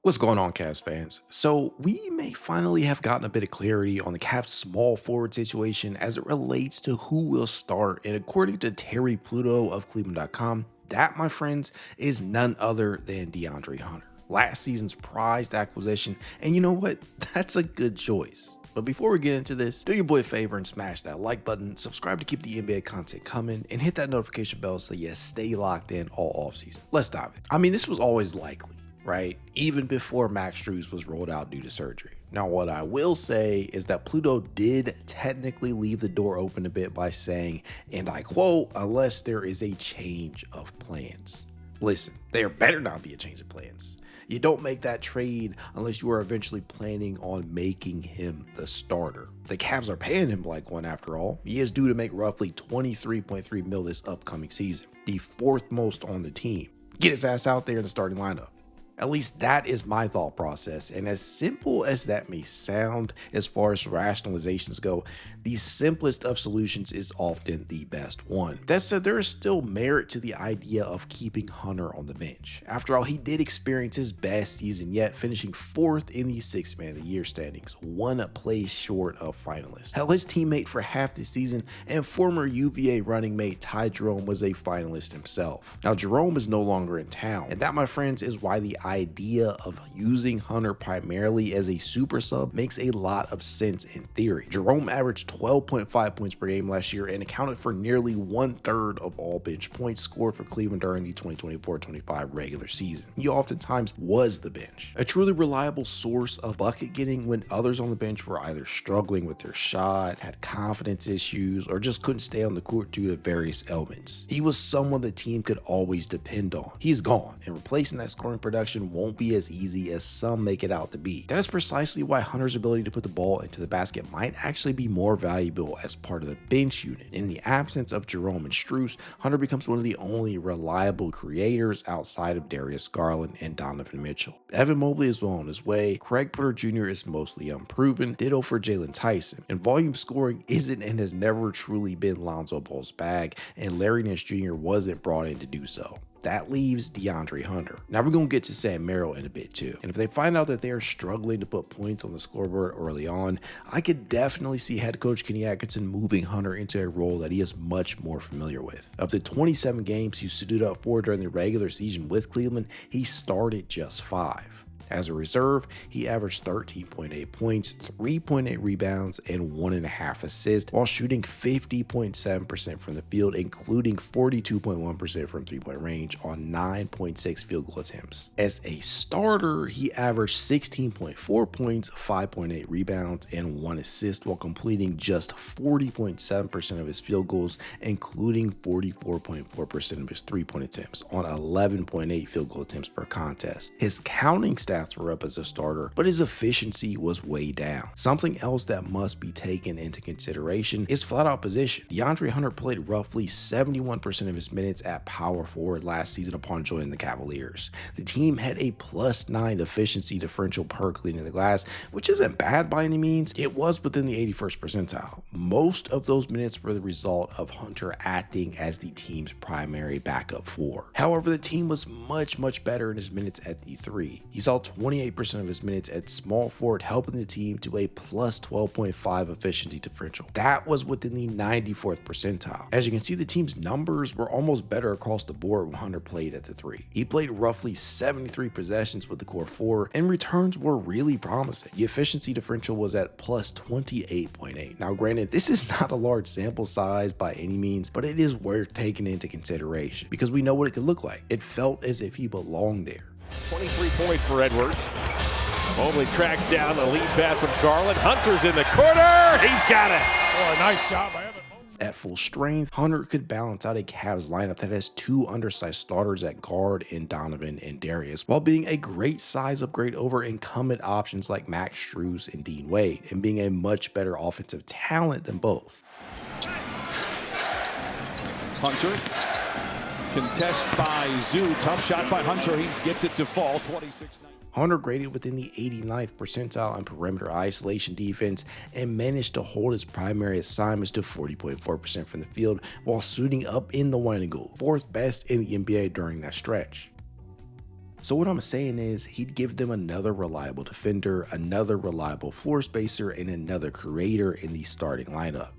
What's going on, Cavs fans? So we may finally have gotten a bit of clarity on the Cavs small forward situation as it relates to who will start, and according to Terry Pluto of Cleveland.com, that, my friends, is none other than De'Andre Hunter, last season's prized acquisition, and you know what? That's a good choice. But before we get into this, do your boy a favor and smash that like button, subscribe to keep the NBA content coming, and hit that notification bell so you stay locked in all offseason. Let's dive in. I mean, this was always likely, right? Even before Max Strus was rolled out due to surgery. Now, what I will say is that Pluto did technically leave the door open a bit by saying, and I quote, unless there is a change of plans. Listen, there better not be a change of plans. You don't make that trade unless you are eventually planning on making him the starter. The Cavs are paying him like one after all. He is due to make roughly $23.3 million this upcoming season, the fourth most on the team. Get his ass out there in the starting lineup. At least that is my thought process, and as simple as that may sound as far as rationalizations go, the simplest of solutions is often the best one. That said, there is still merit to the idea of keeping Hunter on the bench. After all, he did experience his best season yet, finishing 4th in the 6th Man of the Year standings, 1 place short of finalists. Hell, his teammate for half the season and former UVA running mate Ty Jerome was a finalist himself. Now, Jerome is no longer in town, and that, my friends, is why the idea of using Hunter primarily as a super sub makes a lot of sense in theory. Jerome averaged 12.5 points per game last year and accounted for nearly 1/3 of all bench points scored for Cleveland during the 2024-25 regular season. He oftentimes was the bench, a truly reliable source of bucket getting when others on the bench were either struggling with their shot, had confidence issues, or just couldn't stay on the court due to various ailments. He was someone the team could always depend on. He's gone, and replacing that scoring production won't be as easy as some make it out to be. That is precisely why Hunter's ability to put the ball into the basket might actually be more valuable as part of the bench unit. In the absence of Jerome and Strus, Hunter becomes one of the only reliable creators outside of Darius, Garland, and Donovan Mitchell. Evan Mobley is well on his way. Craig Porter Jr. is mostly unproven. Ditto for Jalen Tyson. And volume scoring isn't and has never truly been Lonzo Ball's bag, and Larry Nance Jr. wasn't brought in to do so. That leaves De'Andre Hunter. Now we're going to get to Sam Merrill in a bit too. And if they find out that they are struggling to put points on the scoreboard early on, I could definitely see head coach Kenny Atkinson moving Hunter into a role that he is much more familiar with. Of the 27 games he stood up for during the regular season with Cleveland, he started just 5. As a reserve, he averaged 13.8 points, 3.8 rebounds, and 1.5 assists while shooting 50.7% from the field, including 42.1% from three-point range on 9.6 field goal attempts. As a starter, he averaged 16.4 points, 5.8 rebounds, and 1 assist while completing just 40.7% of his field goals, including 44.4% of his three-point attempts on 11.8 field goal attempts per contest. His counting stats were up as a starter, but his efficiency was way down. Something else that must be taken into consideration is flat out position. De'Andre Hunter played roughly 71% of his minutes at power forward last season upon joining the Cavaliers. The team had a +9 efficiency differential per cleaning the glass, which isn't bad by any means. It was within the 81st percentile. Most of those minutes were the result of Hunter acting as the team's primary backup 4. However, the team was much better in his minutes at the 3. He saw 28% of his minutes at small forward, helping the team to a +12.5 efficiency differential. That was within the 94th percentile. As you can see, the team's numbers were almost better across the board when Hunter played at the 3. He played roughly 73 possessions with the core 4, and returns were really promising. The efficiency differential was at +28.8. Now, granted, this is not a large sample size by any means, but it is worth taking into consideration because we know what it could look like. It felt as if he belonged there. 23 points for Edwards. Mobley tracks down the lead pass from Garland. Hunter's in the corner. He's got it. Oh, a nice job by Evan. At full strength, Hunter could balance out a Cavs lineup that has 2 undersized starters at guard in Donovan and Darius, while being a great size upgrade over incumbent options like Max Strus and Dean Wade, and being a much better offensive talent than both. Hunter. Contest by Zoo. Tough shot by Hunter. He gets it to fall. 26-19. Hunter graded within the 89th percentile in perimeter isolation defense and managed to hold his primary assignments to 40.4% from the field while suiting up in the winding goal, 4th best in the NBA during that stretch. So what I'm saying is he'd give them another reliable defender, another reliable floor spacer, and another creator in the starting lineup.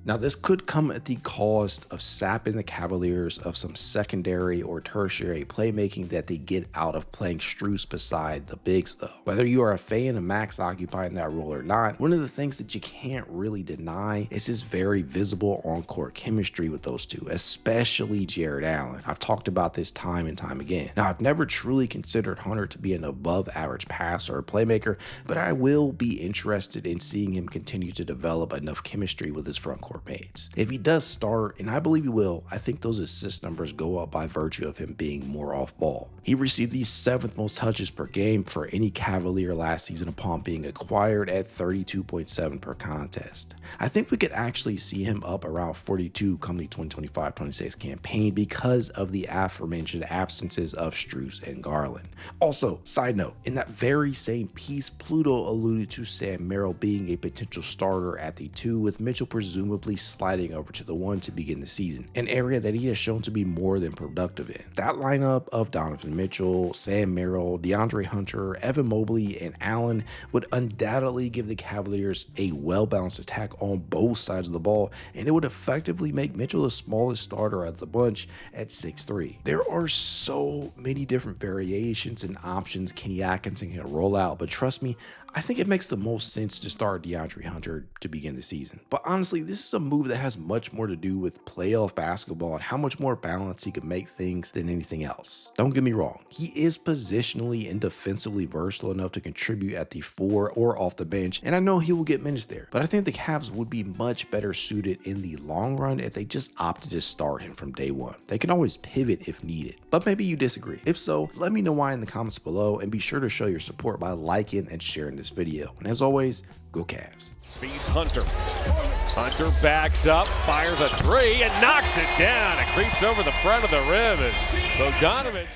Now, this could come at the cost of sapping the Cavaliers of some secondary or tertiary playmaking that they get out of playing Strus beside the bigs though. Whether you are a fan of Max occupying that role or not, one of the things that you can't really deny is his very visible on-court chemistry with those two, especially Jarrett Allen. I've talked about this time and time again. Now, I've never truly considered Hunter to be an above average passer or playmaker, but I will be interested in seeing him continue to develop enough chemistry with his front court mates. If he does start, and I believe he will, I think those assist numbers go up by virtue of him being more off ball. He received the 7th most touches per game for any Cavalier last season upon being acquired at 32.7 per contest. I think we could actually see him up around 42 come the 2025-26 campaign because of the aforementioned absences of Strus and Garland. Also, side note, in that very same piece, Pluto alluded to Sam Merrill being a potential starter at the 2, with Mitchell presumably sliding over to the 1 to begin the season, an area that he has shown to be more than productive in. That lineup of Donovan Mitchell, Sam Merrill, DeAndre Hunter, Evan Mobley, and Allen would undoubtedly give the Cavaliers a well-balanced attack on both sides of the ball, and it would effectively make Mitchell the smallest starter of the bunch at 6'3". There are so many different variations and options Kenny Atkinson can roll out, but trust me, I think it makes the most sense to start DeAndre Hunter to begin the season. But honestly, this is a move that has much more to do with playoff basketball and how much more balanced he could make things than anything else. Don't get me wrong, he is positionally and defensively versatile enough to contribute at the 4 or off the bench, and I know he will get minutes there, but I think the Cavs would be much better suited in the long run if they just opted to start him from day one. They can always pivot if needed, but maybe you disagree. If so, let me know why in the comments below, and be sure to show your support by liking and sharing this video. And as always, go Cavs. Feeds Hunter. Hunter backs up, fires a 3, and knocks it down. It creeps over the front of the rim as Donovan.